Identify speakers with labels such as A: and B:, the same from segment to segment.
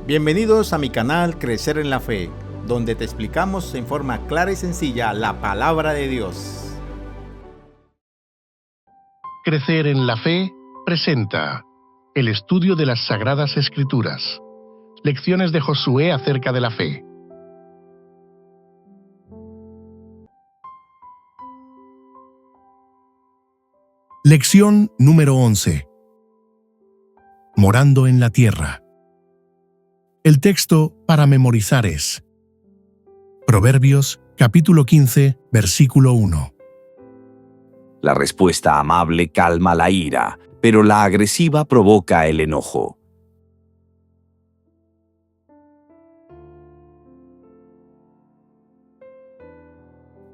A: Bienvenidos a mi canal Crecer en la Fe, donde te explicamos en forma clara y sencilla la palabra de Dios.
B: Crecer en la Fe presenta el estudio de las Sagradas Escrituras. Lecciones de Josué acerca de la fe. Lección número 11. Morando en la tierra. El texto para memorizar es Proverbios, capítulo 15, versículo 1.
C: La respuesta amable calma la ira, pero la agresiva provoca el enojo.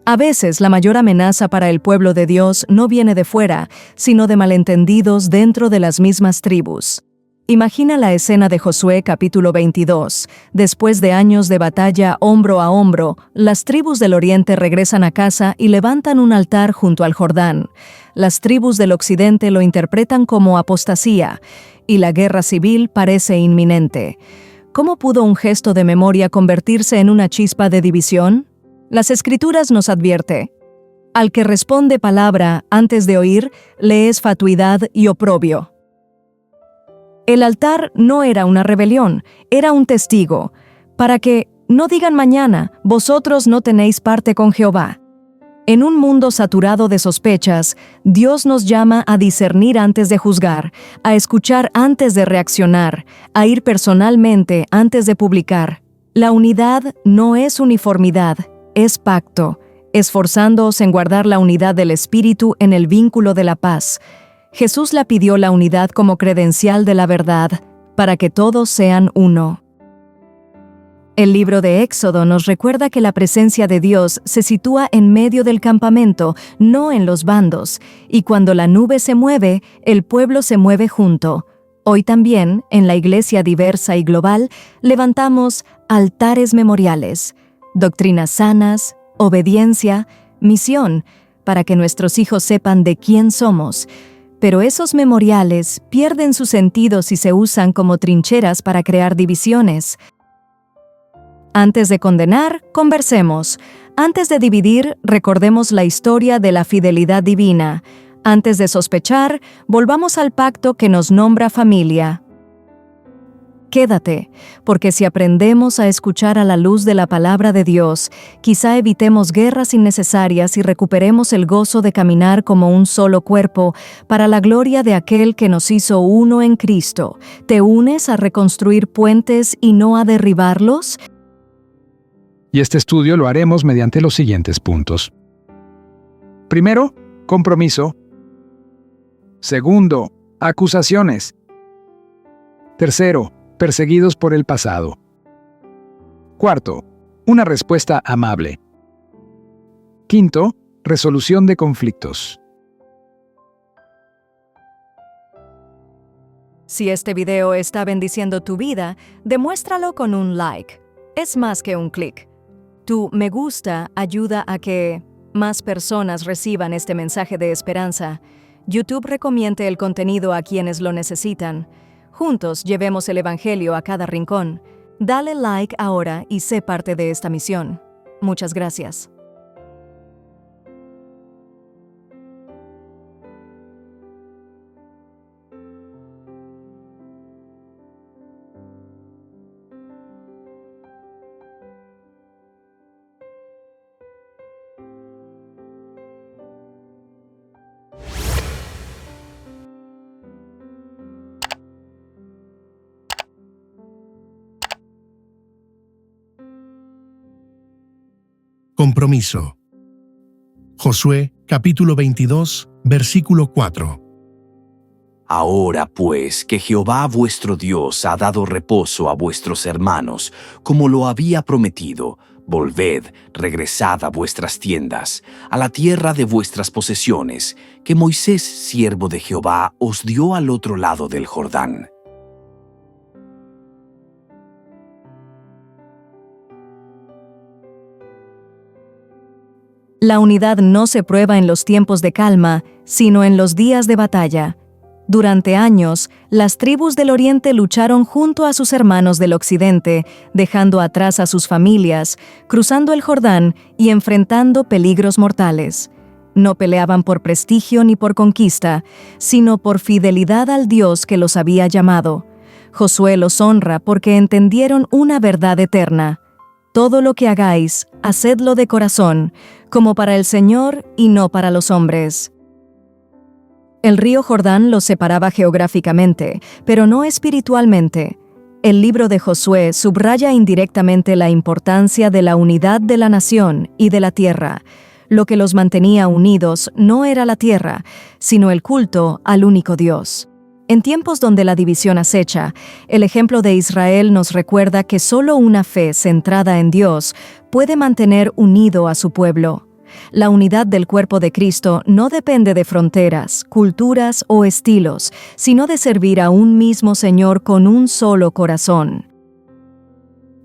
D: A veces la mayor amenaza para el pueblo de Dios no viene de fuera, sino de malentendidos dentro de las mismas tribus. Imagina la escena de Josué capítulo 22. Después de años de batalla hombro a hombro, las tribus del oriente regresan a casa y levantan un altar junto al Jordán. Las tribus del occidente lo interpretan como apostasía, y la guerra civil parece inminente. ¿Cómo pudo un gesto de memoria convertirse en una chispa de división? Las Escrituras nos advierte: al que responde palabra antes de oír, le es fatuidad y oprobio. El altar no era una rebelión, era un testigo, para que no digan mañana, vosotros no tenéis parte con Jehová. En un mundo saturado de sospechas, Dios nos llama a discernir antes de juzgar, a escuchar antes de reaccionar, a ir personalmente antes de publicar. La unidad no es uniformidad, es pacto, esforzándoos en guardar la unidad del Espíritu en el vínculo de la paz. Jesús la pidió la unidad como credencial de la verdad, para que todos sean uno. El libro de Éxodo nos recuerda que la presencia de Dios se sitúa en medio del campamento, no en los bandos, y cuando la nube se mueve, el pueblo se mueve junto. Hoy también, en la Iglesia diversa y global, levantamos altares memoriales, doctrinas sanas, obediencia, misión, para que nuestros hijos sepan de quién somos. Pero esos memoriales pierden su sentido si se usan como trincheras para crear divisiones. Antes de condenar, conversemos. Antes de dividir, recordemos la historia de la fidelidad divina. Antes de sospechar, volvamos al pacto que nos nombra familia. Quédate, porque si aprendemos a escuchar a la luz de la palabra de Dios, quizá evitemos guerras innecesarias y recuperemos el gozo de caminar como un solo cuerpo para la gloria de aquel que nos hizo uno en Cristo. ¿Te unes a reconstruir puentes y no a derribarlos?
E: Y este estudio lo haremos mediante los siguientes puntos. Primero, compromiso. Segundo, acusaciones. Tercero, perseguidos por el pasado. Cuarto, una respuesta amable. Quinto, resolución de conflictos.
D: Si este video está bendiciendo tu vida, demuéstralo con un like. Es más que un clic. Tu me gusta ayuda a que más personas reciban este mensaje de esperanza. YouTube recomiende el contenido a quienes lo necesitan. Juntos llevemos el Evangelio a cada rincón. Dale like ahora y sé parte de esta misión. Muchas gracias.
B: Compromiso. Josué, capítulo 22, versículo 4.
C: Ahora pues que Jehová vuestro Dios ha dado reposo a vuestros hermanos, como lo había prometido, volved, regresad a vuestras tiendas, a la tierra de vuestras posesiones, que Moisés, siervo de Jehová, os dio al otro lado del Jordán.
D: La unidad no se prueba en los tiempos de calma, sino en los días de batalla. Durante años, las tribus del oriente lucharon junto a sus hermanos del occidente, dejando atrás a sus familias, cruzando el Jordán y enfrentando peligros mortales. No peleaban por prestigio ni por conquista, sino por fidelidad al Dios que los había llamado. Josué los honra porque entendieron una verdad eterna. Todo lo que hagáis, hacedlo de corazón, como para el Señor y no para los hombres. El río Jordán los separaba geográficamente, pero no espiritualmente. El libro de Josué subraya indirectamente la importancia de la unidad de la nación y de la tierra. Lo que los mantenía unidos no era la tierra, sino el culto al único Dios. En tiempos donde la división acecha, el ejemplo de Israel nos recuerda que solo una fe centrada en Dios puede mantener unido a su pueblo. La unidad del cuerpo de Cristo no depende de fronteras, culturas o estilos, sino de servir a un mismo Señor con un solo corazón.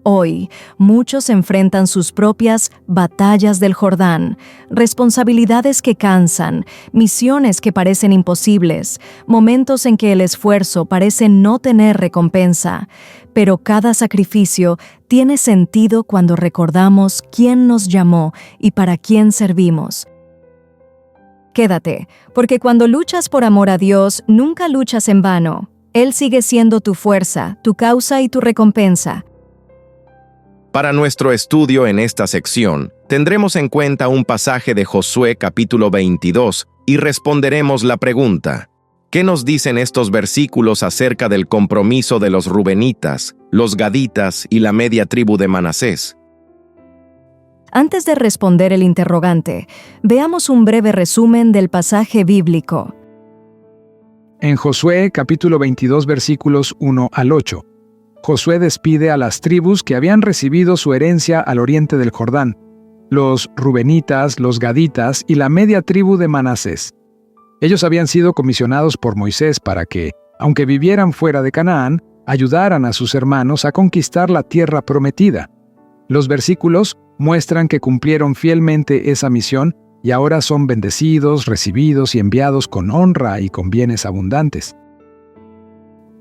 D: Hoy, muchos enfrentan sus propias batallas del Jordán, responsabilidades que cansan, misiones que parecen imposibles, momentos en que el esfuerzo parece no tener recompensa. Pero cada sacrificio tiene sentido cuando recordamos quién nos llamó y para quién servimos. Quédate, porque cuando luchas por amor a Dios, nunca luchas en vano. Él sigue siendo tu fuerza, tu causa y tu recompensa.
F: Para nuestro estudio en esta sección, tendremos en cuenta un pasaje de Josué capítulo 22 y responderemos la pregunta: ¿qué nos dicen estos versículos acerca del compromiso de los rubenitas, los gaditas y la media tribu de Manasés?
D: Antes de responder el interrogante, veamos un breve resumen del pasaje bíblico.
E: En Josué capítulo 22 versículos 1 al 8. Josué despide a las tribus que habían recibido su herencia al oriente del Jordán, los rubenitas, los gaditas y la media tribu de Manasés. Ellos habían sido comisionados por Moisés para que, aunque vivieran fuera de Canaán, ayudaran a sus hermanos a conquistar la tierra prometida. Los versículos muestran que cumplieron fielmente esa misión y ahora son bendecidos, recibidos y enviados con honra y con bienes abundantes.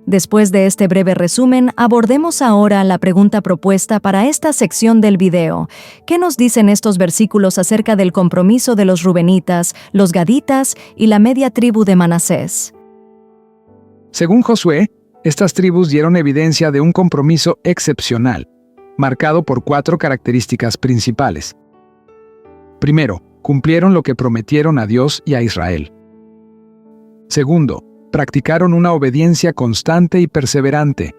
D: Después de este breve resumen, abordemos ahora la pregunta propuesta para esta sección del video. ¿Qué nos dicen estos versículos acerca del compromiso de los rubenitas, los gaditas y la media tribu de Manasés?
E: Según Josué, estas tribus dieron evidencia de un compromiso excepcional, marcado por 4 características principales. Primero, cumplieron lo que prometieron a Dios y a Israel. Segundo, practicaron una obediencia constante y perseverante.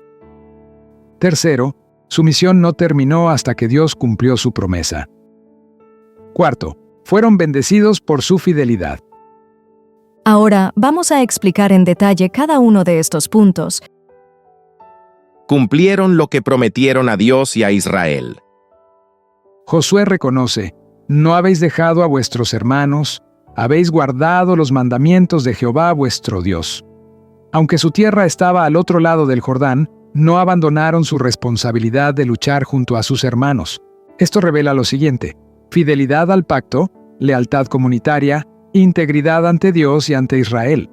E: Tercero, su misión no terminó hasta que Dios cumplió su promesa. Cuarto, fueron bendecidos por su fidelidad.
D: Ahora vamos a explicar en detalle cada uno de estos puntos.
F: Cumplieron lo que prometieron a Dios y a Israel.
E: Josué reconoce: no habéis dejado a vuestros hermanos, habéis guardado los mandamientos de Jehová vuestro Dios. Aunque su tierra estaba al otro lado del Jordán, no abandonaron su responsabilidad de luchar junto a sus hermanos. Esto revela lo siguiente: fidelidad al pacto, lealtad comunitaria, integridad ante Dios y ante Israel.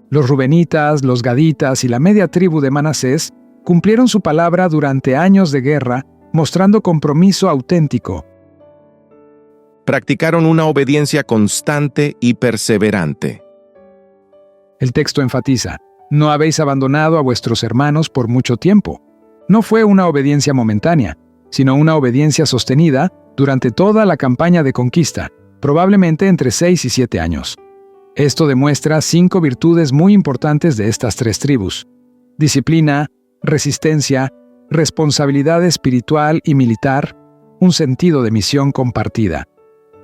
E: Los rubenitas, los gaditas y la media tribu de Manasés cumplieron su palabra durante años de guerra, mostrando compromiso auténtico.
F: Practicaron una obediencia constante y perseverante.
E: El texto enfatiza: no habéis abandonado a vuestros hermanos por mucho tiempo. No fue una obediencia momentánea, sino una obediencia sostenida durante toda la campaña de conquista, probablemente entre 6 y 7 años. Esto demuestra 5 virtudes muy importantes de estas 3 tribus: disciplina, resistencia, responsabilidad espiritual y militar, un sentido de misión compartida.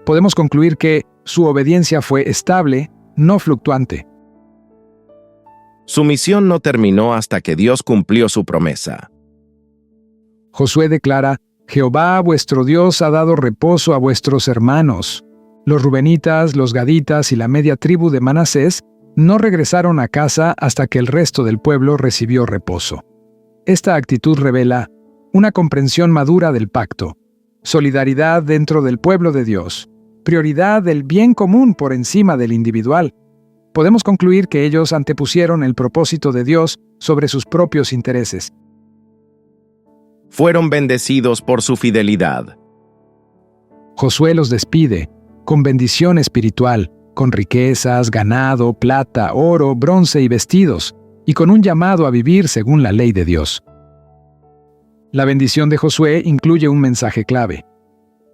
E: Podemos concluir que su obediencia fue estable, no fluctuante.
F: Su misión no terminó hasta que Dios cumplió su promesa.
E: Josué declara: Jehová vuestro Dios ha dado reposo a vuestros hermanos. Los rubenitas, los gaditas y la media tribu de Manasés no regresaron a casa hasta que el resto del pueblo recibió reposo. Esta actitud revela una comprensión madura del pacto, solidaridad dentro del pueblo de Dios, prioridad del bien común por encima del individual. podemos concluir que ellos antepusieron el propósito de Dios sobre sus propios intereses.
F: Fueron bendecidos por su fidelidad.
E: Josué los despide, con bendición espiritual, con riquezas, ganado, plata, oro, bronce y vestidos, y con un llamado a vivir según la ley de Dios. La bendición de Josué incluye un mensaje clave.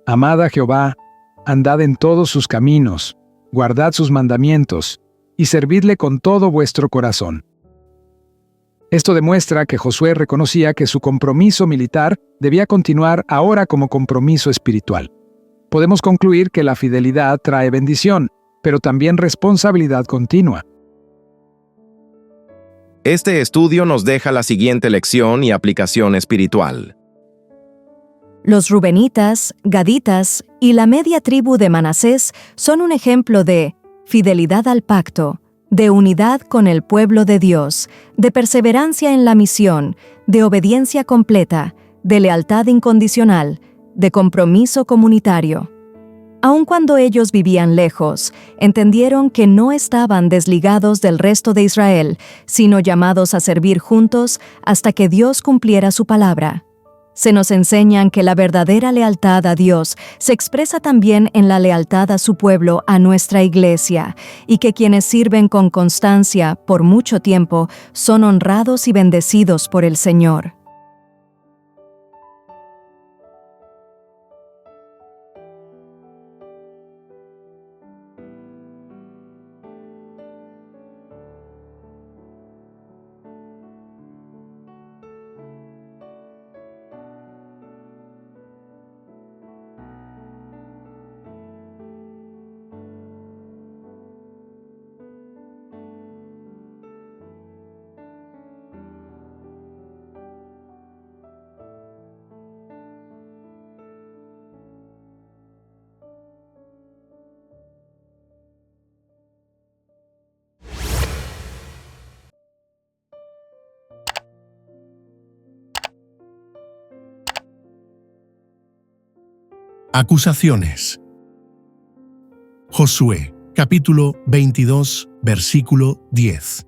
E: Amad a Jehová, andad en todos sus caminos, guardad sus mandamientos, y servidle con todo vuestro corazón. Esto demuestra que Josué reconocía que su compromiso militar debía continuar ahora como compromiso espiritual. Podemos concluir que la fidelidad trae bendición, pero también responsabilidad continua.
F: Este estudio nos deja la siguiente lección y aplicación espiritual.
D: Los rubenitas, gaditas y la media tribu de Manasés son un ejemplo de fidelidad al pacto, de unidad con el pueblo de Dios, de perseverancia en la misión, de obediencia completa, de lealtad incondicional, de compromiso comunitario. Aun cuando ellos vivían lejos, entendieron que no estaban desligados del resto de Israel, sino llamados a servir juntos hasta que Dios cumpliera su palabra. Se nos enseñan que la verdadera lealtad a Dios se expresa también en la lealtad a su pueblo, a nuestra iglesia, y que quienes sirven con constancia por mucho tiempo son honrados y bendecidos por el Señor.
B: Acusaciones. Josué, capítulo 22, versículo 10.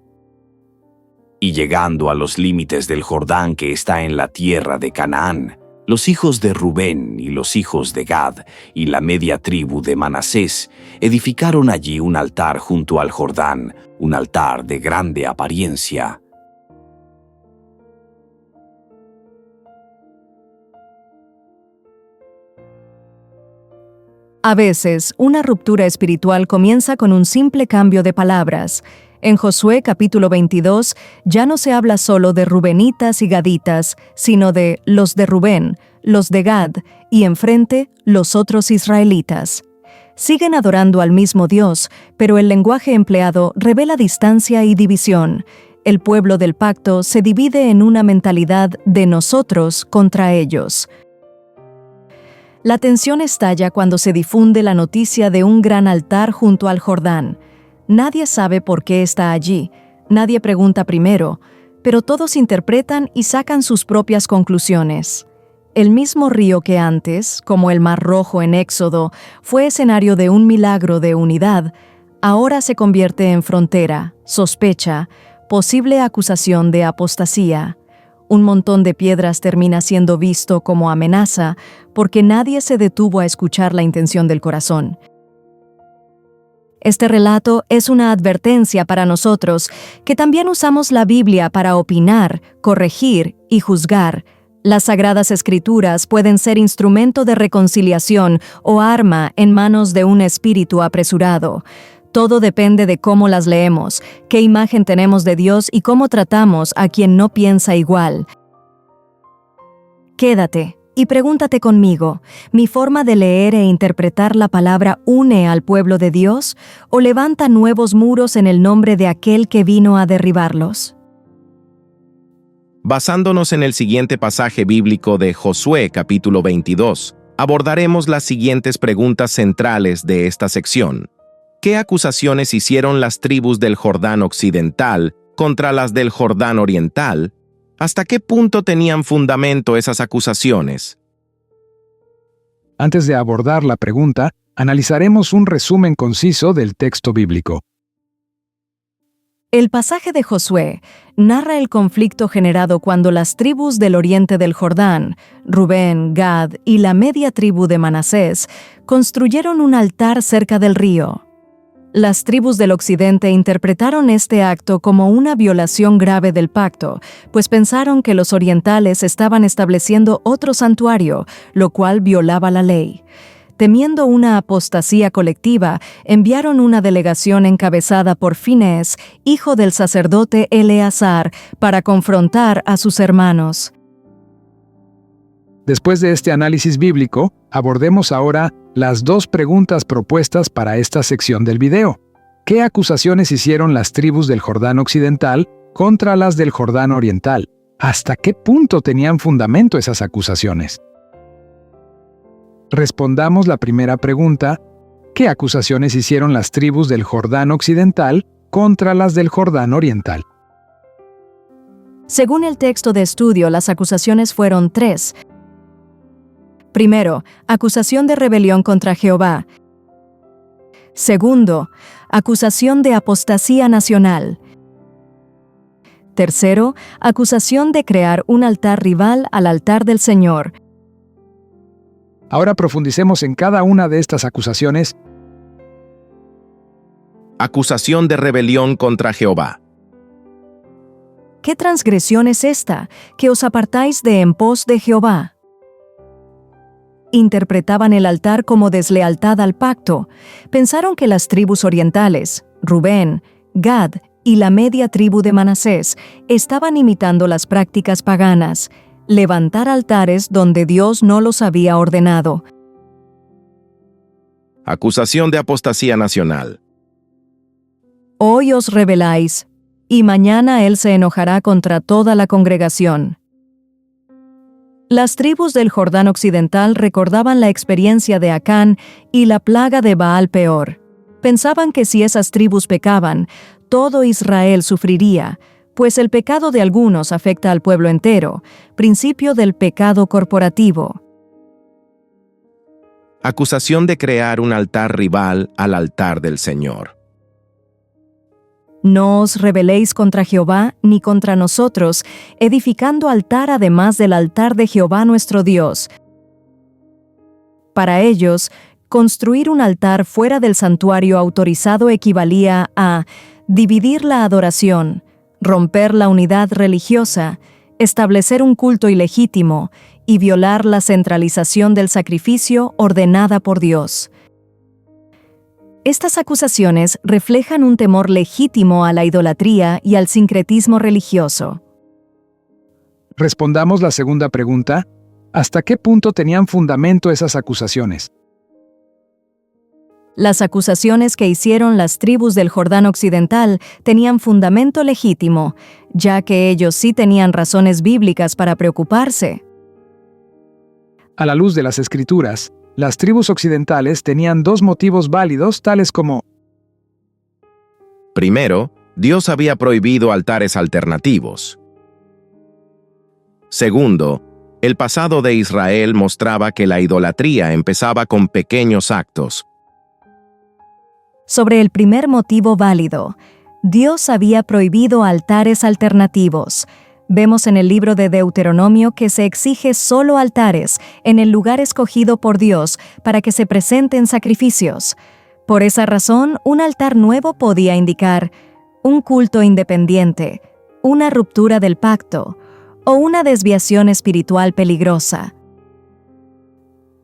C: Y llegando a los límites del Jordán que está en la tierra de Canaán, los hijos de Rubén y los hijos de Gad y la media tribu de Manasés edificaron allí un altar junto al Jordán, un altar de grande apariencia.
D: A veces, una ruptura espiritual comienza con un simple cambio de palabras. En Josué capítulo 22 ya no se habla solo de rubenitas y gaditas, sino de los de Rubén, los de Gad y enfrente los otros israelitas. Siguen adorando al mismo Dios, pero el lenguaje empleado revela distancia y división. El pueblo del pacto se divide en una mentalidad de nosotros contra ellos. La tensión estalla cuando se difunde la noticia de un gran altar junto al Jordán. Nadie sabe por qué está allí, nadie pregunta primero, pero todos interpretan y sacan sus propias conclusiones. El mismo río que antes, como el Mar Rojo en Éxodo, fue escenario de un milagro de unidad, ahora se convierte en frontera, sospecha, posible acusación de apostasía. Un montón de piedras termina siendo visto como amenaza porque nadie se detuvo a escuchar la intención del corazón. Este relato es una advertencia para nosotros que también usamos la Biblia para opinar, corregir y juzgar. Las Sagradas Escrituras pueden ser instrumento de reconciliación o arma en manos de un espíritu apresurado. Todo depende de cómo las leemos, qué imagen tenemos de Dios y cómo tratamos a quien no piensa igual. Quédate y pregúntate conmigo, ¿mi forma de leer e interpretar la palabra une al pueblo de Dios o levanta nuevos muros en el nombre de aquel que vino a derribarlos?
F: Basándonos en el siguiente pasaje bíblico de Josué capítulo 22, abordaremos las siguientes preguntas centrales de esta sección. ¿Qué acusaciones hicieron las tribus del Jordán occidental contra las del Jordán oriental? ¿Hasta qué punto tenían fundamento esas acusaciones?
E: Antes de abordar la pregunta, analizaremos un resumen conciso del texto bíblico.
D: El pasaje de Josué narra el conflicto generado cuando las tribus del oriente del Jordán, Rubén, Gad y la media tribu de Manasés, construyeron un altar cerca del río. Las tribus del occidente interpretaron este acto como una violación grave del pacto, pues pensaron que los orientales estaban estableciendo otro santuario, lo cual violaba la ley. Temiendo una apostasía colectiva, enviaron una delegación encabezada por Finés, hijo del sacerdote Eleazar, para confrontar a sus hermanos.
E: Después de este análisis bíblico, abordemos ahora las dos preguntas propuestas para esta sección del video. ¿Qué acusaciones hicieron las tribus del Jordán occidental contra las del Jordán oriental? ¿Hasta qué punto tenían fundamento esas acusaciones? Respondamos la primera pregunta. ¿Qué acusaciones hicieron las tribus del Jordán occidental contra las del Jordán oriental?
D: Según el texto de estudio, las acusaciones fueron 3. Primero, acusación de rebelión contra Jehová. Segundo, acusación de apostasía nacional. Tercero, acusación de crear un altar rival al altar del Señor.
E: Ahora profundicemos en cada una de estas acusaciones.
F: Acusación de rebelión contra Jehová.
D: ¿Qué transgresión es esta, que os apartáis de en pos de Jehová? Interpretaban el altar como deslealtad al pacto. Pensaron que las tribus orientales, Rubén, Gad y la media tribu de Manasés, estaban imitando las prácticas paganas, levantar altares donde Dios no los había ordenado.
F: Acusación de apostasía nacional.
D: Hoy os rebeláis, y mañana Él se enojará contra toda la congregación. Las tribus del Jordán occidental recordaban la experiencia de Acán y la plaga de Baal Peor. Pensaban que si esas tribus pecaban, todo Israel sufriría, pues el pecado de algunos afecta al pueblo entero, principio del pecado corporativo.
F: Acusación de crear un altar rival al altar del Señor.
D: No os rebeléis contra Jehová ni contra nosotros, edificando altar además del altar de Jehová nuestro Dios. Para ellos, construir un altar fuera del santuario autorizado equivalía a dividir la adoración, romper la unidad religiosa, establecer un culto ilegítimo y violar la centralización del sacrificio ordenada por Dios. Estas acusaciones reflejan un temor legítimo a la idolatría y al sincretismo religioso.
E: Respondamos la segunda pregunta. ¿Hasta qué punto tenían fundamento esas acusaciones?
D: Las acusaciones que hicieron las tribus del Jordán occidental tenían fundamento legítimo, ya que ellos sí tenían razones bíblicas para preocuparse.
E: A la luz de las Escrituras, las tribus occidentales tenían dos motivos válidos, tales como:
F: Primero, Dios había prohibido altares alternativos. Segundo, el pasado de Israel mostraba que la idolatría empezaba con pequeños actos.
D: Sobre el primer motivo válido, Dios había prohibido altares alternativos. Vemos en el libro de Deuteronomio que se exige solo altares en el lugar escogido por Dios para que se presenten sacrificios. Por esa razón, un altar nuevo podía indicar un culto independiente, una ruptura del pacto o una desviación espiritual peligrosa.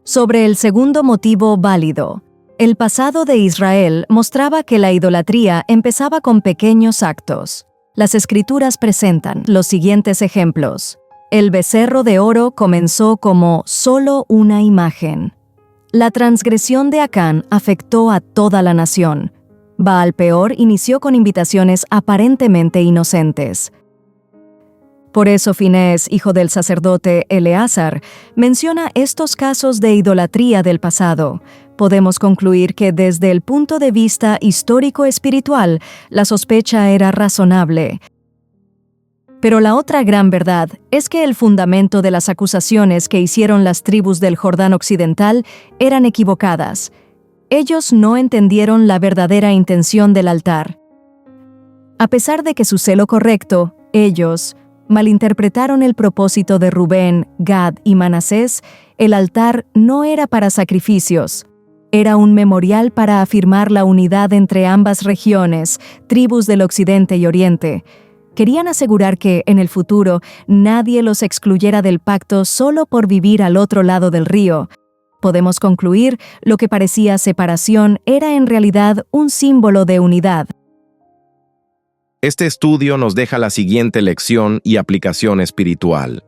D: Sobre el segundo motivo válido, el pasado de Israel mostraba que la idolatría empezaba con pequeños actos. Las Escrituras presentan los siguientes ejemplos. El becerro de oro comenzó como solo una imagen. La transgresión de Acán afectó a toda la nación. Baal Peor inició con invitaciones aparentemente inocentes. Por eso Finés, hijo del sacerdote Eleazar, menciona estos casos de idolatría del pasado. Podemos concluir que desde el punto de vista histórico-espiritual, la sospecha era razonable. Pero la otra gran verdad es que el fundamento de las acusaciones que hicieron las tribus del Jordán occidental eran equivocadas. Ellos no entendieron la verdadera intención del altar. A pesar de que su celo correcto, ellos malinterpretaron el propósito de Rubén, Gad y Manasés, el altar no era para sacrificios. Era un memorial para afirmar la unidad entre ambas regiones, tribus del occidente y oriente. Querían asegurar que, en el futuro, nadie los excluyera del pacto solo por vivir al otro lado del río. Podemos concluir, lo que parecía separación era en realidad un símbolo de unidad.
F: Este estudio nos deja la siguiente lección y aplicación espiritual.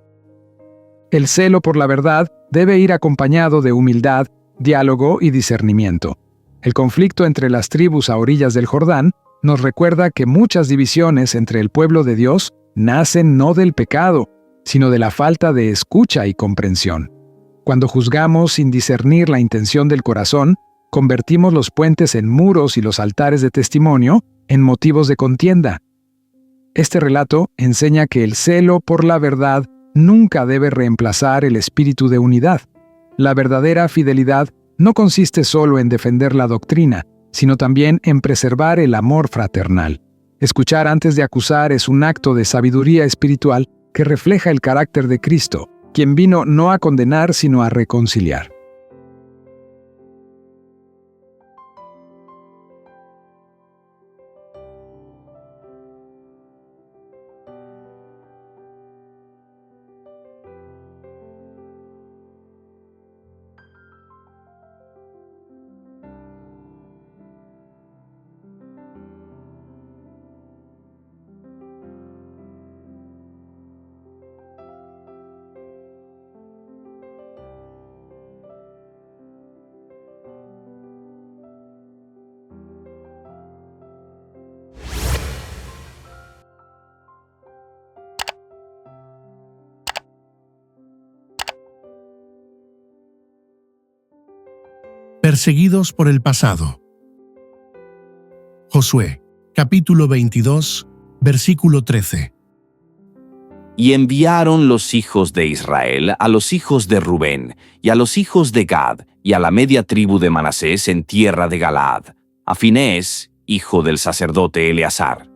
E: El celo por la verdad debe ir acompañado de humildad, diálogo y discernimiento. El conflicto entre las tribus a orillas del Jordán nos recuerda que muchas divisiones entre el pueblo de Dios nacen no del pecado, sino de la falta de escucha y comprensión. Cuando juzgamos sin discernir la intención del corazón, convertimos los puentes en muros y los altares de testimonio en motivos de contienda. Este relato enseña que el celo por la verdad nunca debe reemplazar el espíritu de unidad. La verdadera fidelidad no consiste solo en defender la doctrina, sino también en preservar el amor fraternal. Escuchar antes de acusar es un acto de sabiduría espiritual que refleja el carácter de Cristo, quien vino no a condenar sino a reconciliar.
B: Perseguidos por el pasado. Josué, capítulo 22, versículo 13.
C: Y enviaron los hijos de Israel a los hijos de Rubén, y a los hijos de Gad, y a la media tribu de Manasés en tierra de Galaad, a Finehés, hijo del sacerdote Eleazar.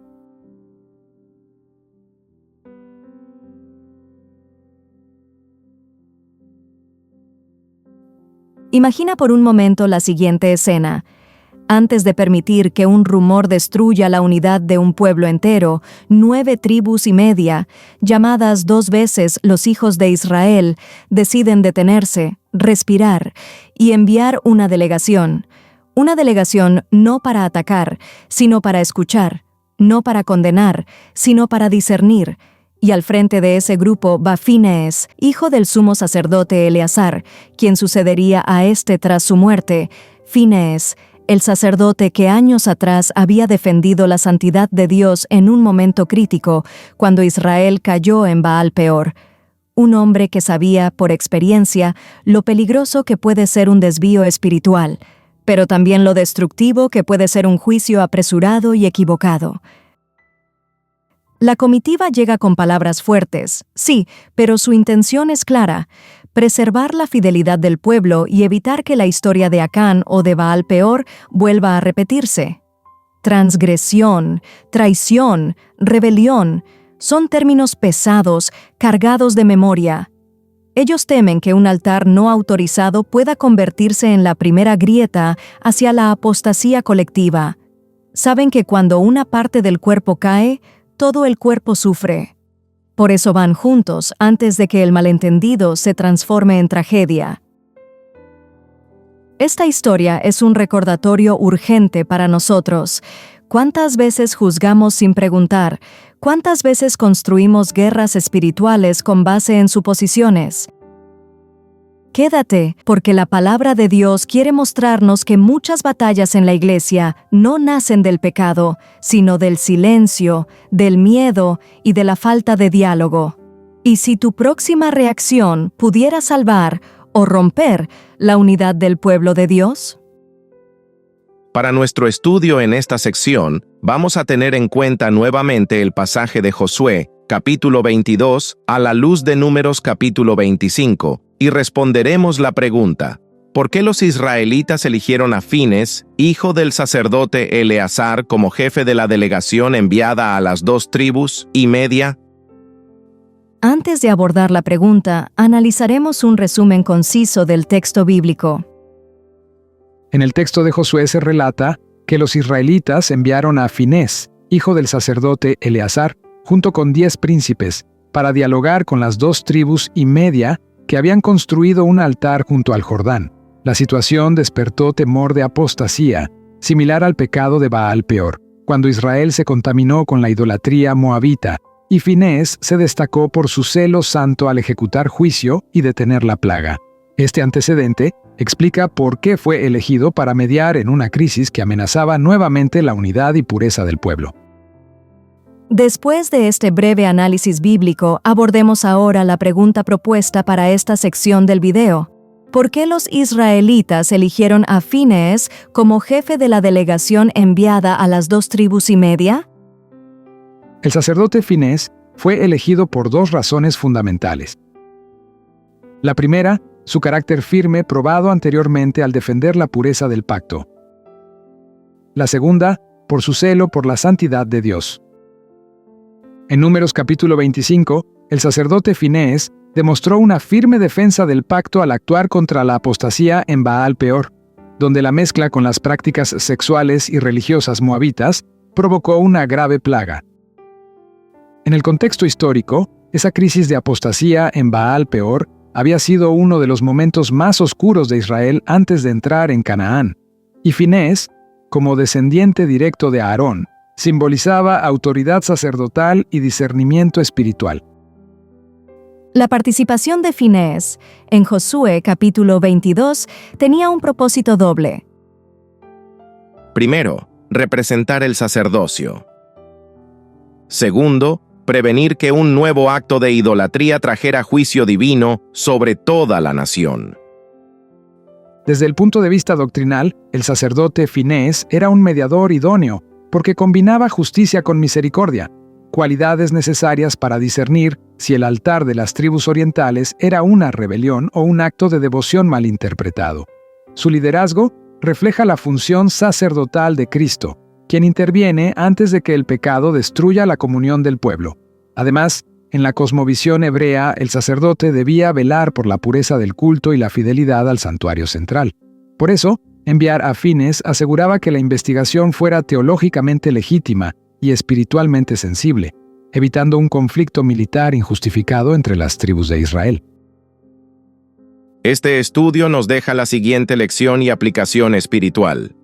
D: Imagina por un momento la siguiente escena. Antes de permitir que un rumor destruya la unidad de un pueblo entero, 9 tribus y media, llamadas 2 veces los hijos de Israel, deciden detenerse, respirar y enviar una delegación. Una delegación no para atacar, sino para escuchar, no para condenar, sino para discernir. Y al frente de ese grupo va Finehés, hijo del sumo sacerdote Eleazar, quien sucedería a este tras su muerte. Finehés, el sacerdote que años atrás había defendido la santidad de Dios en un momento crítico, cuando Israel cayó en Baal Peor. Un hombre que sabía, por experiencia, lo peligroso que puede ser un desvío espiritual, pero también lo destructivo que puede ser un juicio apresurado y equivocado. La comitiva llega con palabras fuertes, sí, pero su intención es clara: preservar la fidelidad del pueblo y evitar que la historia de Acán o de Baal Peor vuelva a repetirse. Transgresión, traición, rebelión, son términos pesados, cargados de memoria. Ellos temen que un altar no autorizado pueda convertirse en la primera grieta hacia la apostasía colectiva. Saben que cuando una parte del cuerpo cae, todo el cuerpo sufre. Por eso van juntos antes de que el malentendido se transforme en tragedia. Esta historia es un recordatorio urgente para nosotros. ¿Cuántas veces juzgamos sin preguntar? ¿Cuántas veces construimos guerras espirituales con base en suposiciones? Quédate, porque la palabra de Dios quiere mostrarnos que muchas batallas en la iglesia no nacen del pecado, sino del silencio, del miedo y de la falta de diálogo. Y si tu próxima reacción pudiera salvar o romper la unidad del pueblo de Dios.
F: Para nuestro estudio en esta sección, vamos a tener en cuenta nuevamente el pasaje de Josué, capítulo 22, a la luz de Números capítulo 25, y responderemos la pregunta: ¿Por qué los israelitas eligieron a Fines, hijo del sacerdote Eleazar, como jefe de la delegación enviada a las 2 tribus y media?
D: Antes de abordar la pregunta, analizaremos un resumen conciso del texto bíblico.
E: En el texto de Josué se relata que los israelitas enviaron a Finés, hijo del sacerdote Eleazar, junto con 10 príncipes, para dialogar con las 2 tribus y media que habían construido un altar junto al Jordán. La situación despertó temor de apostasía, similar al pecado de Baal Peor, cuando Israel se contaminó con la idolatría moabita, y Finés se destacó por su celo santo al ejecutar juicio y detener la plaga. Este antecedente explica por qué fue elegido para mediar en una crisis que amenazaba nuevamente la unidad y pureza del pueblo.
D: Después de este breve análisis bíblico, abordemos ahora la pregunta propuesta para esta sección del video. ¿Por qué los israelitas eligieron a Finés como jefe de la delegación enviada a las 2 tribus y media?
E: El sacerdote Finés fue elegido por 2 razones fundamentales. La primera, su carácter firme probado anteriormente al defender la pureza del pacto. La segunda, por su celo por la santidad de Dios. En Números capítulo 25, el sacerdote Finés demostró una firme defensa del pacto al actuar contra la apostasía en Baal Peor, donde la mezcla con las prácticas sexuales y religiosas moabitas provocó una grave plaga. En el contexto histórico, esa crisis de apostasía en Baal Peor había sido uno de los momentos más oscuros de Israel antes de entrar en Canaán, y Finés, como descendiente directo de Aarón, simbolizaba autoridad sacerdotal y discernimiento espiritual.
D: La participación de Finés en Josué capítulo 22 tenía un propósito doble.
F: Primero, representar el sacerdocio. Segundo, prevenir que un nuevo acto de idolatría trajera juicio divino sobre toda la nación.
E: Desde el punto de vista doctrinal, el sacerdote Finés era un mediador idóneo, porque combinaba justicia con misericordia, cualidades necesarias para discernir si el altar de las tribus orientales era una rebelión o un acto de devoción malinterpretado. Su liderazgo refleja la función sacerdotal de Cristo, quien interviene antes de que el pecado destruya la comunión del pueblo. Además, en la cosmovisión hebrea, el sacerdote debía velar por la pureza del culto y la fidelidad al santuario central. Por eso, enviar a Finés aseguraba que la investigación fuera teológicamente legítima y espiritualmente sensible, evitando un conflicto militar injustificado entre las tribus de Israel.
F: Este estudio nos deja la siguiente lección y aplicación espiritual.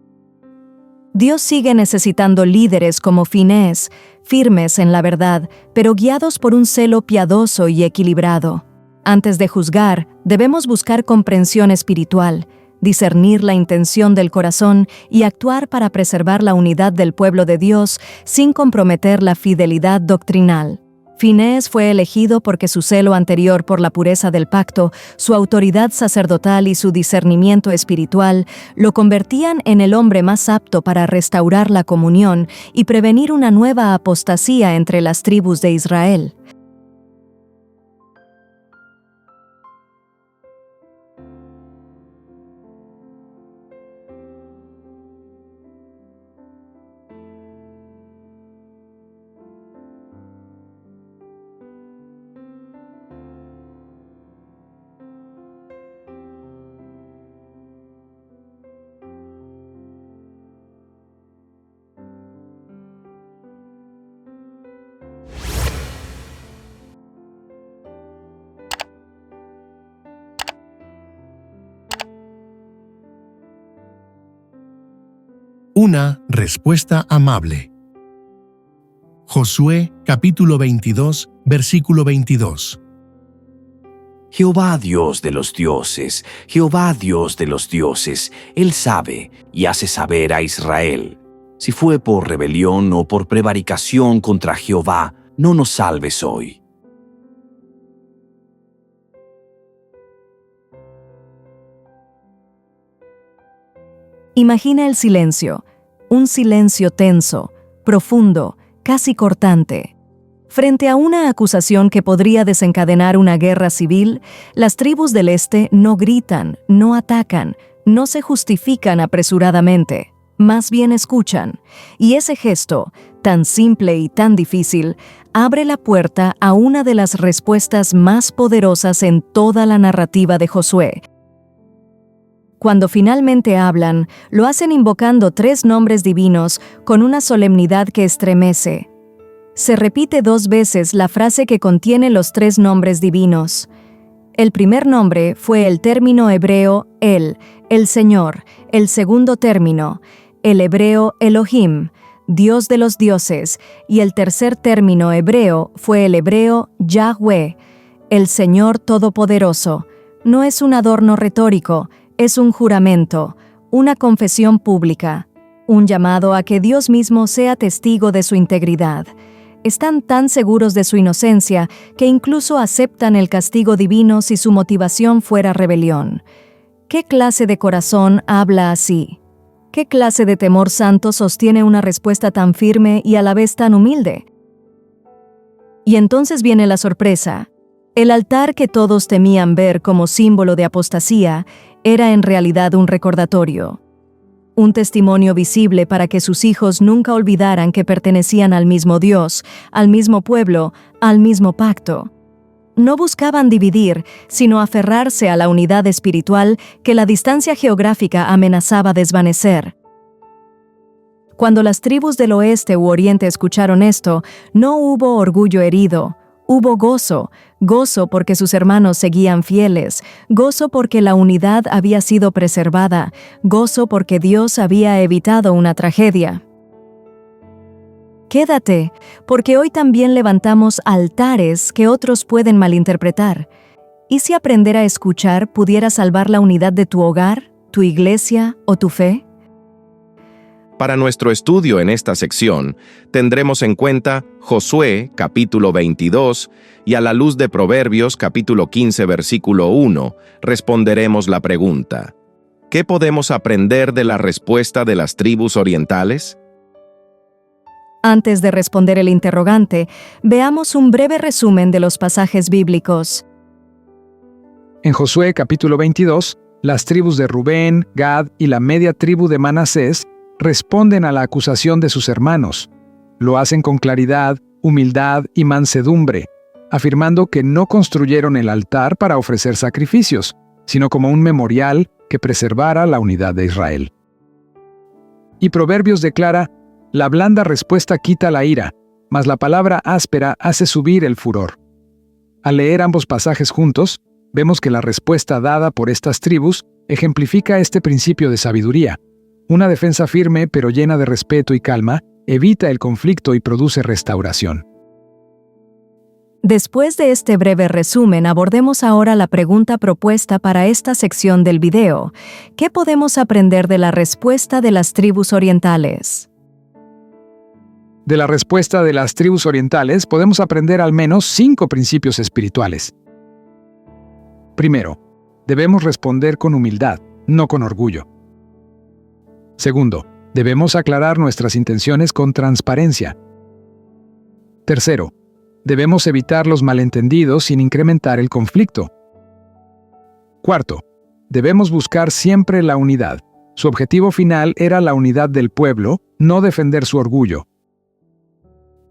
D: Dios sigue necesitando líderes como Finés, firmes en la verdad, pero guiados por un celo piadoso y equilibrado. Antes de juzgar, debemos buscar comprensión espiritual, discernir la intención del corazón y actuar para preservar la unidad del pueblo de Dios sin comprometer la fidelidad doctrinal. Finés fue elegido porque su celo anterior por la pureza del pacto, su autoridad sacerdotal y su discernimiento espiritual lo convertían en el hombre más apto para restaurar la comunión y prevenir una nueva apostasía entre las tribus de Israel.
B: Una respuesta amable. Josué capítulo 22, versículo 22.
C: Jehová Dios de los dioses, Jehová Dios de los dioses, Él sabe y hace saber a Israel. Si fue por rebelión o por prevaricación contra Jehová, no nos salves hoy.
D: Imagina el silencio, un silencio tenso, profundo, casi cortante. Frente a una acusación que podría desencadenar una guerra civil, las tribus del este no gritan, no atacan, no se justifican apresuradamente, más bien escuchan. Y ese gesto, tan simple y tan difícil, abre la puerta a una de las respuestas más poderosas en toda la narrativa de Josué. Cuando finalmente hablan, lo hacen invocando 3 nombres divinos con una solemnidad que estremece. Se repite 2 veces la frase que contiene los 3 nombres divinos. El primer nombre fue el término hebreo el Señor. El segundo término, el hebreo Elohim, Dios de los dioses. Y el tercer término hebreo fue el hebreo Yahweh, el Señor Todopoderoso. No es un adorno retórico, es un juramento, una confesión pública, un llamado a que Dios mismo sea testigo de su integridad. Están tan seguros de su inocencia que incluso aceptan el castigo divino si su motivación fuera rebelión. ¿Qué clase de corazón habla así? ¿Qué clase de temor santo sostiene una respuesta tan firme y a la vez tan humilde? Y entonces viene la sorpresa. El altar que todos temían ver como símbolo de apostasía era en realidad un recordatorio. Un testimonio visible para que sus hijos nunca olvidaran que pertenecían al mismo Dios, al mismo pueblo, al mismo pacto. No buscaban dividir, sino aferrarse a la unidad espiritual que la distancia geográfica amenazaba desvanecer. Cuando las tribus del oeste u oriente escucharon esto, no hubo orgullo herido, hubo gozo, gozo porque sus hermanos seguían fieles, gozo porque la unidad había sido preservada, gozo porque Dios había evitado una tragedia. Quédate, porque hoy también levantamos altares que otros pueden malinterpretar. ¿Y si aprender a escuchar pudiera salvar la unidad de tu hogar, tu iglesia o tu fe?
F: Para nuestro estudio en esta sección, tendremos en cuenta Josué, capítulo 22, y a la luz de Proverbios, capítulo 15, versículo 1, responderemos la pregunta: ¿qué podemos aprender de la respuesta de las tribus orientales?
D: Antes de responder el interrogante, veamos un breve resumen de los pasajes bíblicos.
E: En Josué capítulo 22, las tribus de Rubén, Gad y la media tribu de Manasés responden a la acusación de sus hermanos. Lo hacen con claridad, humildad y mansedumbre, afirmando que no construyeron el altar para ofrecer sacrificios, sino como un memorial que preservara la unidad de Israel. Y Proverbios declara: la blanda respuesta quita la ira, mas la palabra áspera hace subir el furor. Al leer ambos pasajes juntos, vemos que la respuesta dada por estas tribus ejemplifica este principio de sabiduría. Una defensa firme pero llena de respeto y calma evita el conflicto y produce restauración.
D: Después de este breve resumen, abordemos ahora la pregunta propuesta para esta sección del video. ¿Qué podemos aprender de la respuesta de las tribus orientales?
E: De la respuesta de las tribus orientales podemos aprender al menos 5 principios espirituales. Primero, debemos responder con humildad, no con orgullo. Segundo, debemos aclarar nuestras intenciones con transparencia. Tercero, debemos evitar los malentendidos sin incrementar el conflicto. Cuarto, debemos buscar siempre la unidad. Su objetivo final era la unidad del pueblo, no defender su orgullo.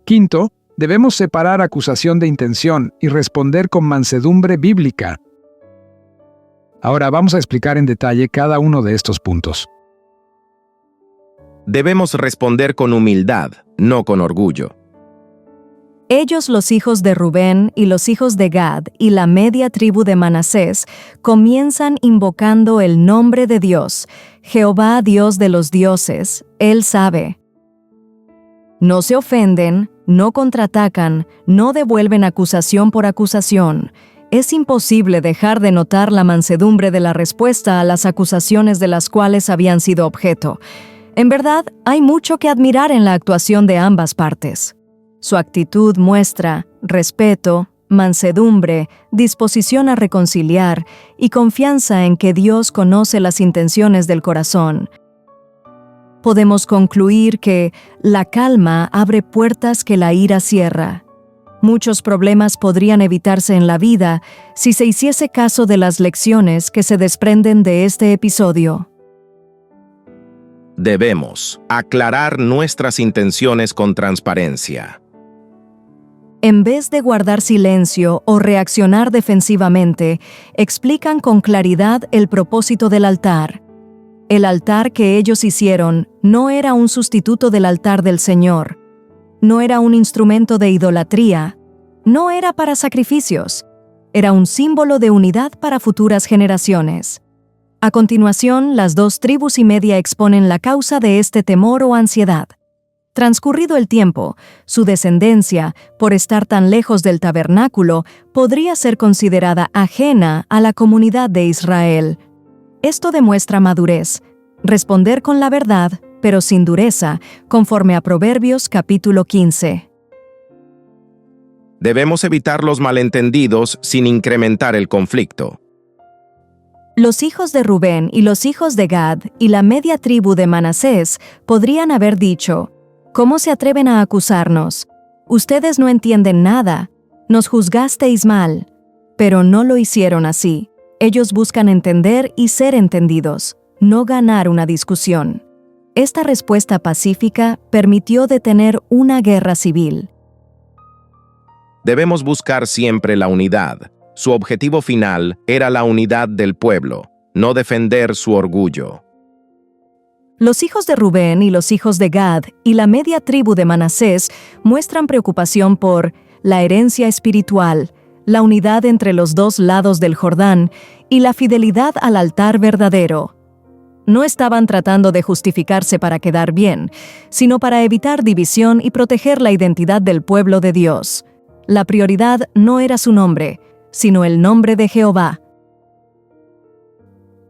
E: Quinto, debemos separar acusación de intención y responder con mansedumbre bíblica. Ahora vamos a explicar en detalle cada uno de estos puntos.
F: Debemos responder con humildad, no con orgullo.
D: Ellos, los hijos de Rubén y los hijos de Gad y la media tribu de Manasés, comienzan invocando el nombre de Dios, Jehová Dios de los dioses, Él sabe. No se ofenden, no contraatacan, no devuelven acusación por acusación. Es imposible dejar de notar la mansedumbre de la respuesta a las acusaciones de las cuales habían sido objeto. En verdad, hay mucho que admirar en la actuación de ambas partes. Su actitud muestra respeto, mansedumbre, disposición a reconciliar y confianza en que Dios conoce las intenciones del corazón. Podemos concluir que la calma abre puertas que la ira cierra. Muchos problemas podrían evitarse en la vida si se hiciese caso de las lecciones que se desprenden de este episodio.
F: Debemos aclarar nuestras intenciones con transparencia.
D: En vez de guardar silencio o reaccionar defensivamente, explican con claridad el propósito del altar. El altar que ellos hicieron no era un sustituto del altar del Señor. No era un instrumento de idolatría. No era para sacrificios. Era un símbolo de unidad para futuras generaciones. A continuación, las 2 tribus y media exponen la causa de este temor o ansiedad. Transcurrido el tiempo, su descendencia, por estar tan lejos del tabernáculo, podría ser considerada ajena a la comunidad de Israel. Esto demuestra madurez, responder con la verdad, pero sin dureza, conforme a Proverbios capítulo 15.
F: Debemos evitar los malentendidos sin incrementar el conflicto.
D: Los hijos de Rubén y los hijos de Gad y la media tribu de Manasés podrían haber dicho: ¿cómo se atreven a acusarnos? Ustedes no entienden nada. Nos juzgasteis mal. Pero no lo hicieron así. Ellos buscan entender y ser entendidos, no ganar una discusión. Esta respuesta pacífica permitió detener una guerra civil.
F: Debemos buscar siempre la unidad. Su objetivo final era la unidad del pueblo, no defender su orgullo.
D: Los hijos de Rubén y los hijos de Gad y la media tribu de Manasés muestran preocupación por la herencia espiritual, la unidad entre los 2 lados del Jordán y la fidelidad al altar verdadero. No estaban tratando de justificarse para quedar bien, sino para evitar división y proteger la identidad del pueblo de Dios. La prioridad no era su nombre, sino el nombre de Jehová.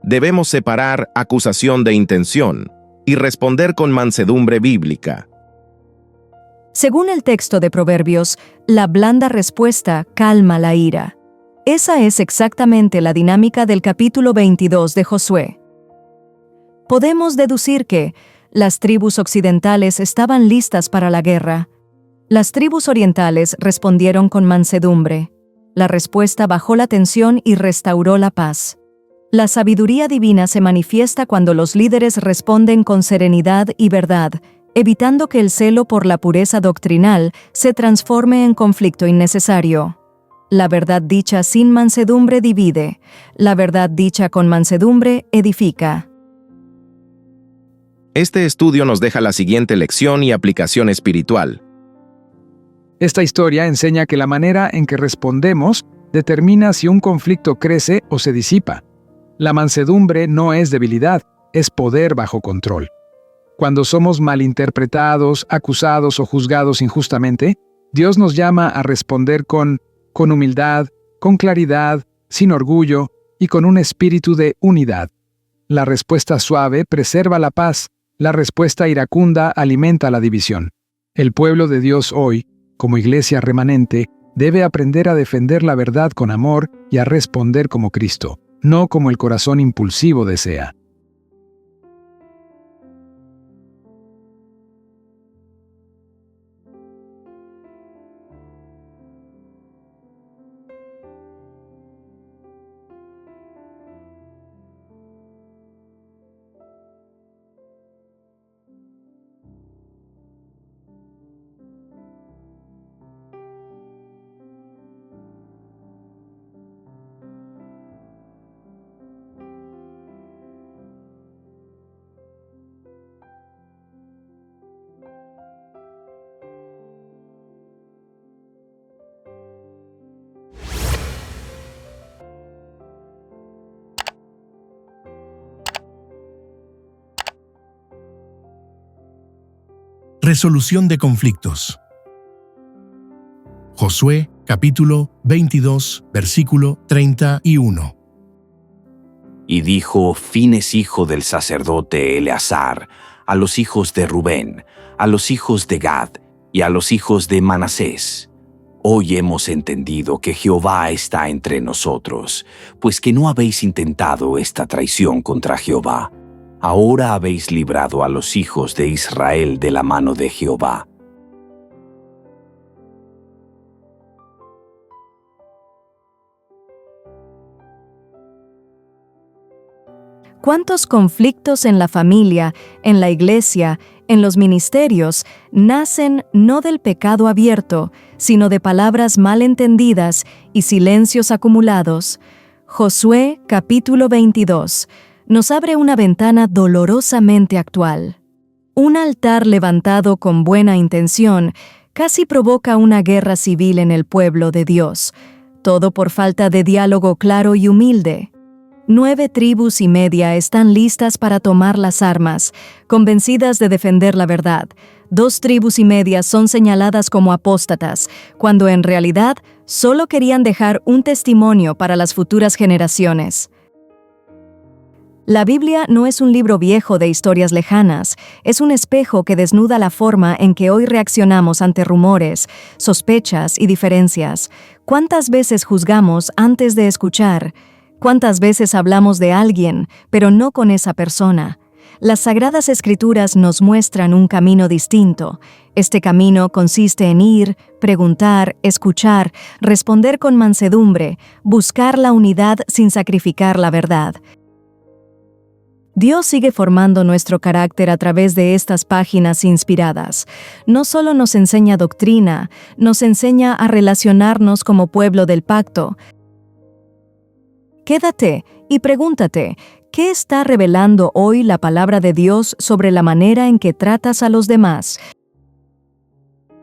F: Debemos separar acusación de intención y responder con mansedumbre bíblica.
D: Según el texto de Proverbios, la blanda respuesta calma la ira. Esa es exactamente la dinámica del capítulo 22 de Josué. Podemos deducir que las tribus occidentales estaban listas para la guerra. Las tribus orientales respondieron con mansedumbre. La respuesta bajó la tensión y restauró la paz. La sabiduría divina se manifiesta cuando los líderes responden con serenidad y verdad, evitando que el celo por la pureza doctrinal se transforme en conflicto innecesario. La verdad dicha sin mansedumbre divide, la verdad dicha con mansedumbre edifica.
F: Este estudio nos deja la siguiente lección y aplicación espiritual.
E: Esta historia enseña que la manera en que respondemos determina si un conflicto crece o se disipa. La mansedumbre no es debilidad, es poder bajo control. Cuando somos malinterpretados, acusados o juzgados injustamente, Dios nos llama a responder con humildad, con claridad, sin orgullo y con un espíritu de unidad. La respuesta suave preserva la paz, la respuesta iracunda alimenta la división. El pueblo de Dios hoy, como iglesia remanente, debe aprender a defender la verdad con amor y a responder como Cristo, no como el corazón impulsivo desea.
B: Resolución de conflictos. Josué, capítulo 22, versículo 31.
C: Y dijo Fines, hijo del sacerdote Eleazar, a los hijos de Rubén, a los hijos de Gad y a los hijos de Manasés: Hoy hemos entendido que Jehová está entre nosotros, pues que no habéis intentado esta traición contra Jehová. Ahora habéis librado a los hijos de Israel de la mano de Jehová.
D: ¿Cuántos conflictos en la familia, en la iglesia, en los ministerios, nacen no del pecado abierto, sino de palabras mal entendidas y silencios acumulados? Josué, capítulo 22, nos abre una ventana dolorosamente actual. Un altar levantado con buena intención casi provoca una guerra civil en el pueblo de Dios, todo por falta de diálogo claro y humilde. 9 tribus y media están listas para tomar las armas, convencidas de defender la verdad. 2 tribus y media son señaladas como apóstatas, cuando en realidad solo querían dejar un testimonio para las futuras generaciones. La Biblia no es un libro viejo de historias lejanas, es un espejo que desnuda la forma en que hoy reaccionamos ante rumores, sospechas y diferencias. ¿Cuántas veces juzgamos antes de escuchar? ¿Cuántas veces hablamos de alguien, pero no con esa persona? Las Sagradas Escrituras nos muestran un camino distinto. Este camino consiste en ir, preguntar, escuchar, responder con mansedumbre, buscar la unidad sin sacrificar la verdad. Dios sigue formando nuestro carácter a través de estas páginas inspiradas. No solo nos enseña doctrina, nos enseña a relacionarnos como pueblo del pacto. Quédate y pregúntate, ¿qué está revelando hoy la palabra de Dios sobre la manera en que tratas a los demás?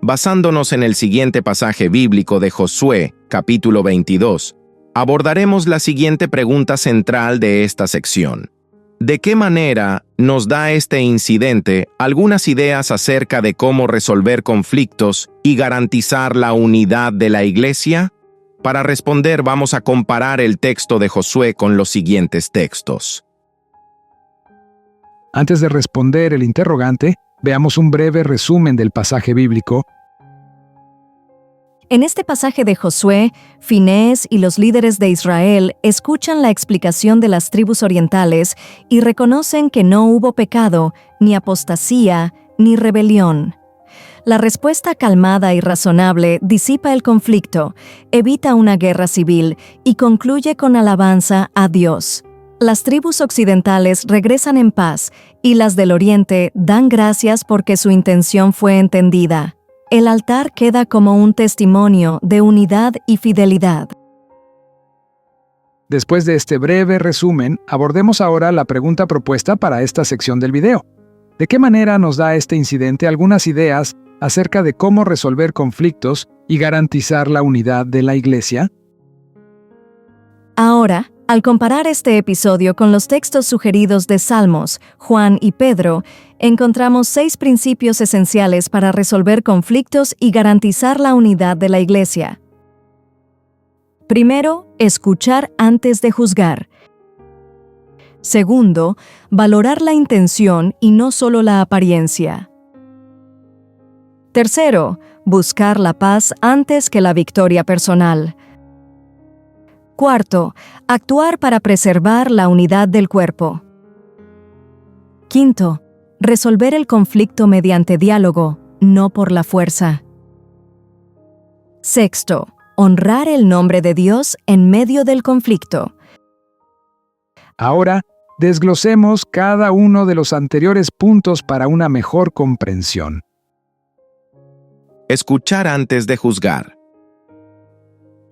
F: Basándonos en el siguiente pasaje bíblico de Josué, capítulo 22, abordaremos la siguiente pregunta central de esta sección. ¿De qué manera nos da este incidente algunas ideas acerca de cómo resolver conflictos y garantizar la unidad de la iglesia? Para responder, vamos a comparar el texto de Josué con los siguientes textos.
E: Antes de responder el interrogante, veamos un breve resumen del pasaje bíblico.
D: En este pasaje de Josué, Finehés y los líderes de Israel escuchan la explicación de las tribus orientales y reconocen que no hubo pecado, ni apostasía, ni rebelión. La respuesta calmada y razonable disipa el conflicto, evita una guerra civil y concluye con alabanza a Dios. Las tribus occidentales regresan en paz y las del oriente dan gracias porque su intención fue entendida. El altar queda como un testimonio de unidad y fidelidad.
E: Después de este breve resumen, abordemos ahora la pregunta propuesta para esta sección del video. ¿De qué manera nos da este incidente algunas ideas acerca de cómo resolver conflictos y garantizar la unidad de la iglesia?
D: Ahora, al comparar este episodio con los textos sugeridos de Salmos, Juan y Pedro, encontramos 6 principios esenciales para resolver conflictos y garantizar la unidad de la iglesia. Primero, escuchar antes de juzgar. Segundo, valorar la intención y no solo la apariencia. Tercero, buscar la paz antes que la victoria personal. Cuarto, actuar para preservar la unidad del cuerpo. Quinto, resolver el conflicto mediante diálogo, no por la fuerza. Sexto, honrar el nombre de Dios en medio del conflicto.
E: Ahora, desglosemos cada uno de los anteriores puntos para una mejor comprensión.
F: Escuchar antes de juzgar.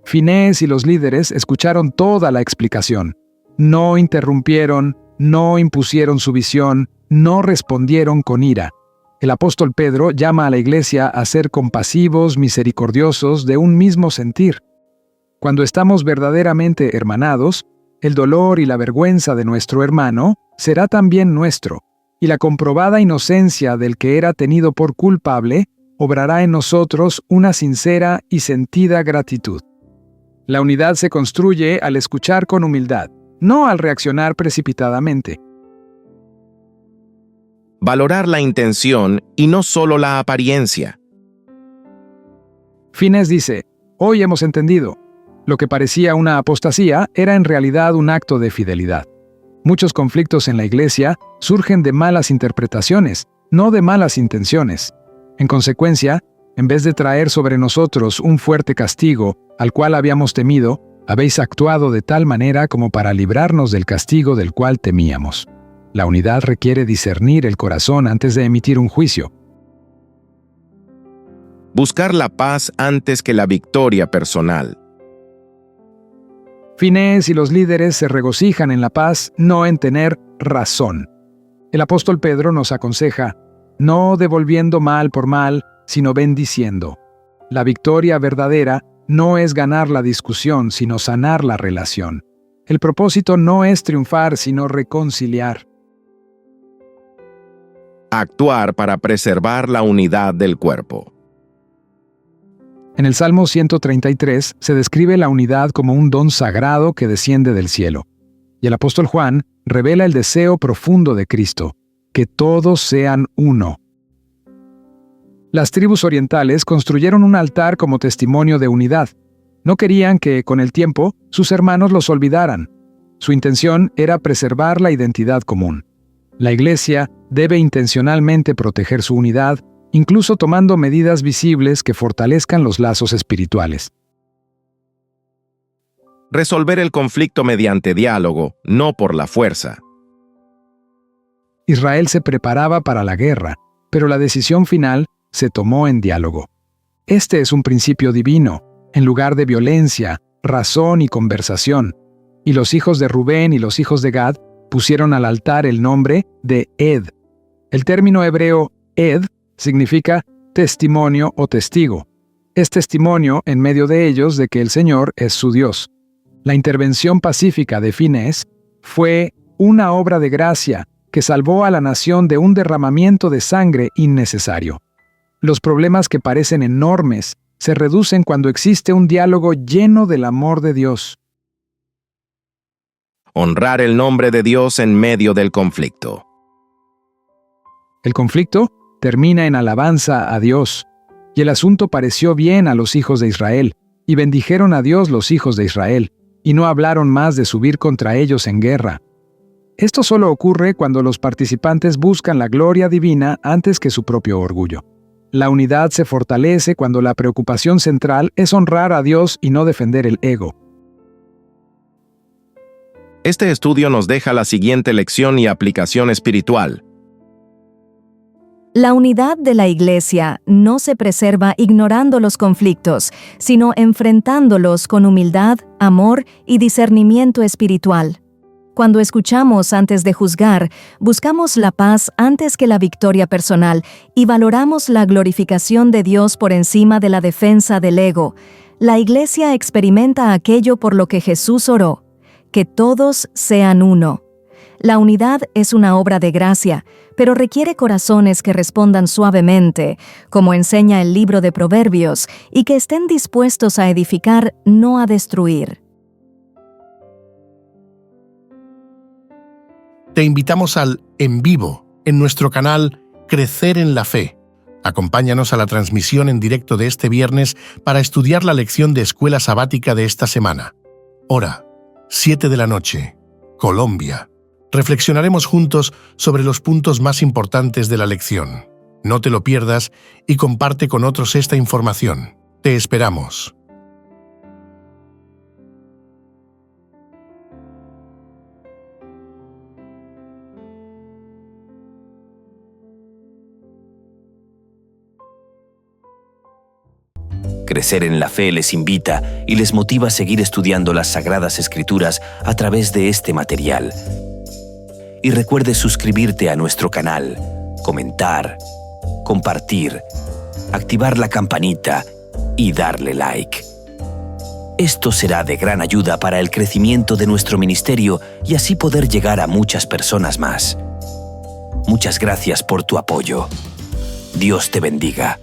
E: Finehés y los líderes escucharon toda la explicación. No interrumpieron, no impusieron su visión, no respondieron con ira. El apóstol Pedro llama a la iglesia a ser compasivos, misericordiosos, de un mismo sentir. Cuando estamos verdaderamente hermanados, el dolor y la vergüenza de nuestro hermano será también nuestro, y la comprobada inocencia del que era tenido por culpable obrará en nosotros una sincera y sentida gratitud. La unidad se construye al escuchar con humildad, no al reaccionar precipitadamente.
F: Valorar la intención y no solo la apariencia.
E: Finehés dice, hoy hemos entendido. Lo que parecía una apostasía era en realidad un acto de fidelidad. Muchos conflictos en la iglesia surgen de malas interpretaciones, no de malas intenciones. En consecuencia, en vez de traer sobre nosotros un fuerte castigo al cual habíamos temido, Habéis actuado de tal manera como para librarnos del castigo del cual temíamos. La unidad requiere discernir el corazón antes de emitir un juicio.
F: Buscar la paz antes que la victoria personal.
E: Finés y los líderes se regocijan en la paz, no en tener razón. El apóstol Pedro nos aconseja, no devolviendo mal por mal, sino bendiciendo. La victoria verdadera no es ganar la discusión, sino sanar la relación. El propósito no es triunfar, sino reconciliar.
F: Actuar para preservar la unidad del cuerpo.
E: En el Salmo 133 se describe la unidad como un don sagrado que desciende del cielo. Y el apóstol Juan revela el deseo profundo de Cristo, que todos sean uno. Las tribus orientales construyeron un altar como testimonio de unidad. No querían que, con el tiempo, sus hermanos los olvidaran. Su intención era preservar la identidad común. La Iglesia debe intencionalmente proteger su unidad, incluso tomando medidas visibles que fortalezcan los lazos espirituales.
F: Resolver el conflicto mediante diálogo, no por la fuerza.
E: Israel se preparaba para la guerra, pero la decisión final se tomó en diálogo. Este es un principio divino, en lugar de violencia, razón y conversación. Y los hijos de Rubén y los hijos de Gad pusieron al altar el nombre de Ed. El término hebreo Ed significa testimonio o testigo. Es testimonio en medio de ellos de que el Señor es su Dios. La intervención pacífica de Finés fue una obra de gracia que salvó a la nación de un derramamiento de sangre innecesario. Los problemas que parecen enormes se reducen cuando existe un diálogo lleno del amor de Dios.
F: Honrar el nombre de Dios en medio del conflicto.
E: El conflicto termina en alabanza a Dios, y el asunto pareció bien a los hijos de Israel, y bendijeron a Dios los hijos de Israel, y no hablaron más de subir contra ellos en guerra. Esto solo ocurre cuando los participantes buscan la gloria divina antes que su propio orgullo. La unidad se fortalece cuando la preocupación central es honrar a Dios y no defender el ego.
F: Este estudio nos deja la siguiente lección y aplicación espiritual.
D: La unidad de la Iglesia no se preserva ignorando los conflictos, sino enfrentándolos con humildad, amor y discernimiento espiritual. Cuando escuchamos antes de juzgar, buscamos la paz antes que la victoria personal y valoramos la glorificación de Dios por encima de la defensa del ego. La Iglesia experimenta aquello por lo que Jesús oró, que todos sean uno. La unidad es una obra de gracia, pero requiere corazones que respondan suavemente, como enseña el libro de Proverbios, y que estén dispuestos a edificar, no a destruir.
B: Te invitamos al En Vivo, en nuestro canal Crecer en la Fe. Acompáñanos a la transmisión en directo de este viernes para estudiar la lección de escuela sabática de esta semana. Hora, 7 de la noche, Colombia. Reflexionaremos juntos sobre los puntos más importantes de la lección. No te lo pierdas y comparte con otros esta información. Te esperamos.
C: Crecer en la Fe les invita y les motiva a seguir estudiando las Sagradas Escrituras a través de este material. Y recuerde suscribirte a nuestro canal, comentar, compartir, activar la campanita y darle like. Esto será de gran ayuda para el crecimiento de nuestro ministerio y así poder llegar a muchas personas más. Muchas gracias por tu apoyo. Dios te bendiga.